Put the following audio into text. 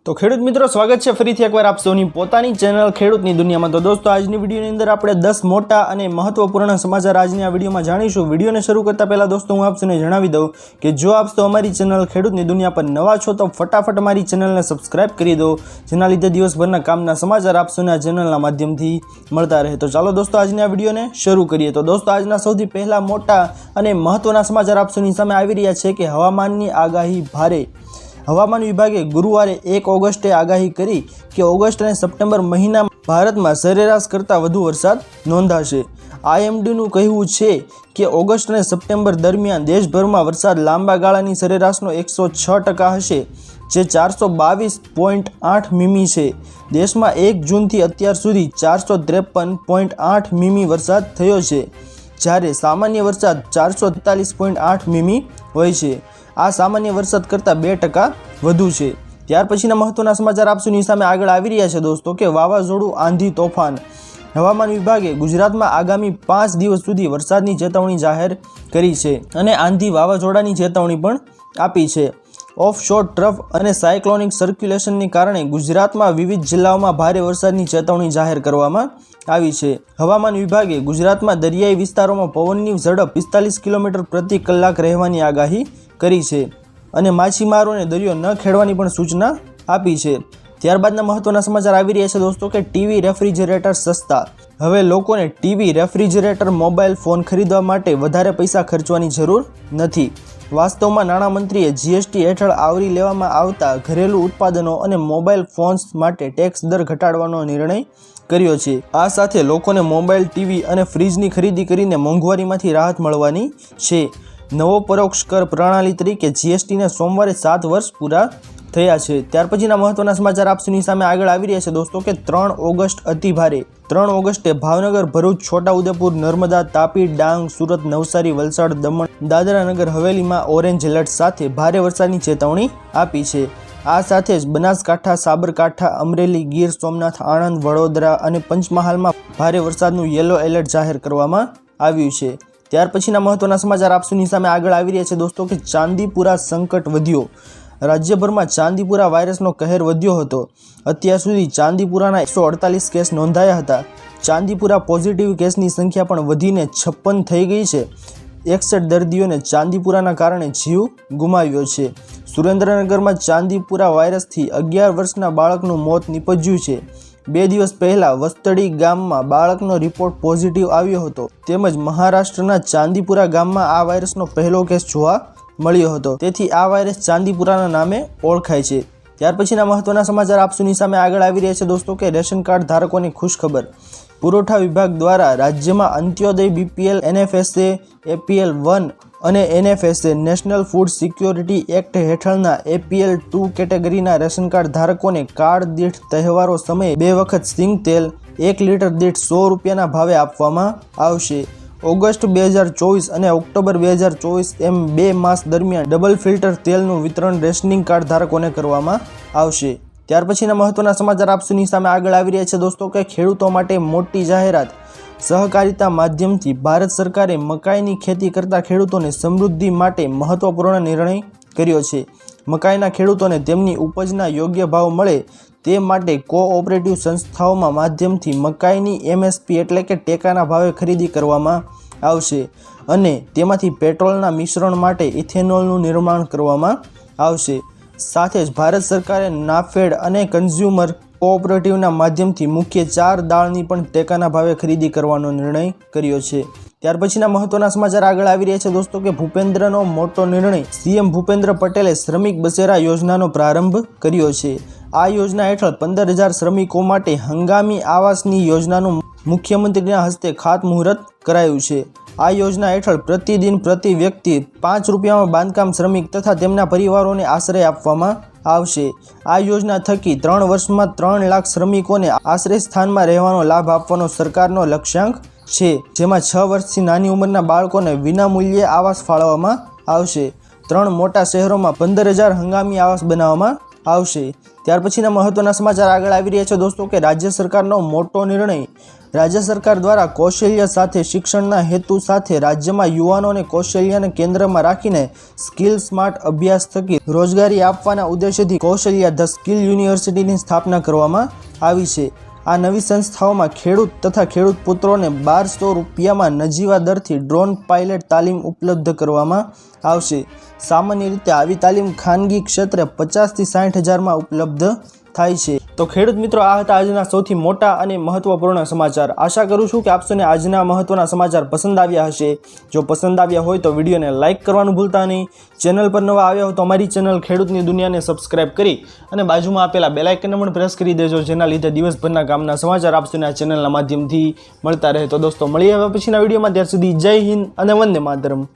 તો ખેડૂત મિત્રો સ્વાગત છે ફરીથી એકવાર આપ સૌની પોતાની ચેનલ ખેડૂતની દુનિયામાં। તો દોસ્તો આજની વિડીયોની અંદર આપણે 10 મોટા અને મહત્વપૂર્ણ સમાચાર આજની આ વિડીયોમાં જાણીશું। વિડીયોને શરૂ કરતા પહેલા દોસ્તો હું આપ સૌને જણાવી દઉં કે જો આપ સૌ અમારી ચેનલ ખેડૂતની દુનિયા પર નવા છો તો ફટાફટ અમારી ચેનલને સબસ્ક્રાઇબ કરી દો, જેના લીધે દિવસભરના કામના સમાચાર આપ સૌને આ ચેનલના માધ્યમથી મળતા રહે। તો ચાલો દોસ્તો આજની આ વિડીયોને શરૂ કરીએ। તો દોસ્તો આજના સૌથી પહેલા મોટા અને મહત્વના સમાચાર આપ સૌની સામે આવી રહ્યા છે કે હવામાનની આગાહી ભારે। હવામાન વિભાગે ગુરુવારે 1 ઓગસ્ટે આગાહી કરી કે ઓગસ્ટ અને સપ્ટેમ્બર મહિનામાં ભારતમાં સરેરાશ કરતાં વધુ વરસાદ નોંધાશે। આઈએમડીનું કહેવું છે કે ઓગસ્ટ અને સપ્ટેમ્બર દરમિયાન દેશભરમાં વરસાદ લાંબા ગાળાની સરેરાશનો 106% હશે, જે 422.8 મીમી છે। દેશમાં 1 જૂનથી અત્યાર સુધી 453.8 મીમી વરસાદ થયો છે, જ્યારે સામાન્ય વરસાદ 443.8 મીમી હોય છે। આ સામાન્ય વરસાદ કરતાં 2% વધુ છે। ત્યાર પછીના મહત્વના સમાચાર આપ સૌની સામે આગળ આવી રહ્યા છે દોસ્તો કે વાવાઝોડું, આંધી, તોફાન। હવામાન વિભાગે ગુજરાતમાં આગામી 5 દિવસ સુધી વરસાદની ચેતવણી જાહેર કરી છે અને આંધી વાવાઝોડાની ચેતવણી પણ આપી છે। ઓફશોર ટ્રફ અને સાયક્લોનિક સર્ક્યુલેશનને કારણે ગુજરાતમાં વિવિધ જિલ્લાઓમાં ભારે વરસાદની ચેતવણી જાહેર કરવામાં આવી છે। હવામાન વિભાગે ગુજરાતમાં દરિયાઈ વિસ્તારોમાં પવનની ઝડપ 45 કિલોમીટર પ્રતિ કલાક રહેવાની આગાહી કરી છે અને માછીમારોને દરિયો ન ખેડવાની પણ સૂચના આપી છે। ત્યારબાદના મહત્વના સમાચાર આવી રહ્યા છે દોસ્તો કે ટીવી, રેફ્રિજરેટર સસ્તા। હવે લોકોને ટીવી, રેફ્રિજરેટર, મોબાઈલ ફોન ખરીદવા માટે વધારે પૈસા ખર્ચવાની જરૂર નથી। વાસ્તવમાં નાણામંત્રીએ જીએસટી હેઠળ આવરી લેવામાં આવતા ઘરેલું ઉત્પાદનો અને મોબાઈલ ફોન્સ માટે ટેક્સ દર ઘટાડવાનો નિર્ણય કર્યો છે। આ સાથે લોકોને મોબાઈલ, ટીવી અને ફ્રીજની ખરીદી કરીને મોંઘવારીમાંથી રાહત મળવાની છે। નવો પરોક્ષ કર પ્રણાલી તરીકે જીએસટીને સોમવારે 7 વર્ષ પૂરા થયા છે। ત્યાર પછીના મહત્વના સમાચાર આપ સૌની સામે આગળ આવી રહ્યા છે દોસ્તો કે 3 ઓગસ્ટ અતિ ભારે। 3 ઓગસ્ટે ભાવનગર, ભરૂચ, છોટાઉદેપુર, નર્મદા, તાપી, ડાંગ, સુરત, નવસારી, વલસાડ, દમણ, દાદરા નગર હવેલીમાં ઓરેન્જ એલર્ટ સાથે ભારે વરસાદની ચેતવણી આપી છે। આ સાથે જ બનાસકાંઠા, સાબરકાંઠા, અમરેલી, ગીર સોમનાથ, આણંદ, વડોદરા અને પંચમહાલમાં ભારે વરસાદનું યલો એલર્ટ જાહેર કરવામાં આવ્યું છે। ત્યાર પછીના મહત્વના સમાચાર આપ સૌની સામે આગળ આવી રહ્યા છે દોસ્તો કે ચાંદીપુરા સંકટ વધ્યો। રાજ્યભરમાં ચાંદીપુરા વાયરસનો કહેર વધ્યો હતો। અત્યાર સુધી ચાંદીપુરાના 148 કેસ નોંધાયા હતા। ચાંદીપુરા પોઝિટિવ કેસની સંખ્યા પણ વધીને 56 થઈ ગઈ છે। 61 દર્દીઓને ચાંદીપુરાના કારણે જીવ ગુમાવ્યો છે। સુરેન્દ્રનગરમાં ચાંદીપુરા વાયરસથી 11 વર્ષના બાળકનું મોત નીપજ્યું છે। 2 દિવસ પહેલા વસ્તડી ગામમાં બાળકનો રિપોર્ટ પોઝિટિવ આવ્યો હતો, તેમજ મહારાષ્ટ્રના ચાંદીપુરા ગામમાં આ વાયરસનો પહેલો કેસ જોવા મળ્યો હતો। તેથી આ વાયરસ ચાંદીપુરાના નામે ઓળખાય છે। ત્યાર પછીના મહત્વના સમાચાર આપ સૌની સામે આગળ આવી રહ્યા છે દોસ્તો કે રેશન કાર્ડ ધારકોની ખુશખબર। પુરવઠા વિભાગ દ્વારા રાજ્યમાં અંત્યોદય, બીપીએલ, એનએફએસએ, એપીએલ 1 અને NFSA national food security act હેઠળના એપીએલ 2 કેટેગરીના રેશન કાર્ડ ધારકોને કાર્ડ દીઠ તહેવારો સમયે 2 વખત સિંગ તેલ 1 લીટર દીઠ 100 રૂપિયાના ભાવે આપવામાં આવશે। ઓગસ્ટ 2024 અને ઓક્ટોબર 2024 એમ 2 માસ દરમિયાન ડબલ ફિલ્ટર તેલનું વિતરણ રેશનિંગ કાર્ડ ધારકોને કરવામાં આવશે। ત્યાર પછીના મહત્વના સમાચાર આપ સૌની સામે આગળ આવી રહ્યા છે દોસ્તો કે ખેડૂતો માટે મોટી જાહેરાત। સહકારિતા માધ્યમથી ભારત સરકારે મકાઈની ખેતી કરતા ખેડૂતોને સમૃદ્ધિ માટે મહત્વપૂર્ણ નિર્ણય કર્યો છે। મકાઈના ખેડૂતોને તેમની ઉપજના યોગ્ય ભાવ મળે તે માટે કોઓપરેટિવ સંસ્થાઓમાં માધ્યમથી મકાઈની એમએસપી એટલે કે ટેકાના ભાવે ખરીદી કરવામાં આવશે અને તેમાંથી પેટ્રોલના મિશ્રણ માટે ઇથેનોલનું નિર્માણ કરવામાં આવશે। સાથે જ ભારત સરકારે નાફેડ અને કન્ઝ્યુમર કોઓપરેટિવના માધ્યમથી મુખ્ય 4 દાળની પણ ટેકાના ભાવે ખરીદી કરવાનો નિર્ણય કર્યો છે। ત્યાર પછીના મહત્વના સમાચાર આગળ આવી રહ્યા છે દોસ્તો કે ભૂપેન્દ્રનો મોટો નિર્ણય। સીએમ ભૂપેન્દ્ર પટેલે શ્રમિક બસેરા યોજનાનો પ્રારંભ કર્યો છે। આ યોજના હેઠળ 15,000 શ્રમિકો માટે હંગામી આવાસની યોજનાનું મુખ્યમંત્રીના હસ્તે ખાતમુહૂર્ત કરાયું છે। આ યોજના હેઠળ પ્રતિદિન પ્રતિ વ્યક્તિ 5 રૂપિયામાં બાંધકામ શ્રમિક તથા તેમના પરિવારોને આશ્રય આપવામાં આવશે। આ યોજના થકી 3 વર્ષમાં 3 લાખ શ્રમિકોને આશ્રય સ્થાનમાં રહેવાનો લાભ આપવાનો સરકારનો લક્ષ્યાંક છે, જેમાં 6 વર્ષથી નાની ઉંમરના બાળકોને વિનામૂલ્યે આવાસ ફાળવવામાં આવશે। 3 મોટા શહેરોમાં 15,000 હંગામી આવાસ બનાવવામાં આવશે। ત્યાર પછીના મહત્વના સમાચાર આગળ આવી રહ્યા છે દોસ્તો કે રાજ્ય સરકારનો મોટો નિર્ણય। રાજ્ય સરકાર દ્વારા કૌશલ્ય સાથે શિક્ષણના હેતુ સાથે રાજ્યમાં યુવાનોને કૌશલ્યને કેન્દ્રમાં રાખીને સ્કિલ સ્માર્ટ અભ્યાસ થકી રોજગારી આપવાના ઉદ્દેશ્યથી કૌશલ્ય ધ સ્કિલ યુનિવર્સિટીની સ્થાપના કરવામાં આવી છે। આ નવી સંસ્થાઓમાં ખેડૂત તથા ખેડૂત પુત્રોને 1200 રૂપિયામાં નજીવા દરથી ડ્રોન પાયલટ તાલીમ ઉપલબ્ધ કરવામાં આવશે। સામાન્ય રીતે આવી તાલીમ ખાનગી ક્ષેત્રે 50 થી 60 હજારમાં ઉપલબ્ધ થાય છે। તો ખેડૂત મિત્રો, આ હતા આજના સૌથી મોટા અને મહત્વપૂર્ણ સમાચાર। આશા કરું છું કે આપ સૌને આજના મહત્વના સમાચાર પસંદ આવ્યા હશે। જો પસંદ આવ્યા હોય તો વિડીયોને લાઇક કરવાનું ભૂલતા નહીં। ચેનલ પર નવા આવ્યા હો તો અમારી ચેનલ ખેડૂતની દુનિયાને સબસ્ક્રાઇબ કરી અને બાજુમાં આપેલા બેલ આઇકનને પણ પ્રેસ કરી દેજો, જેના લીધે દિવસભરના કામના સમાચાર આપ સૌને આ ચેનલના માધ્યમથી મળતા રહે। તો દોસ્તો, મળીએ હવે પછીના વિડીયોમાં। ત્યાર સુધી જય હિન્દ અને વંદે માતરમ।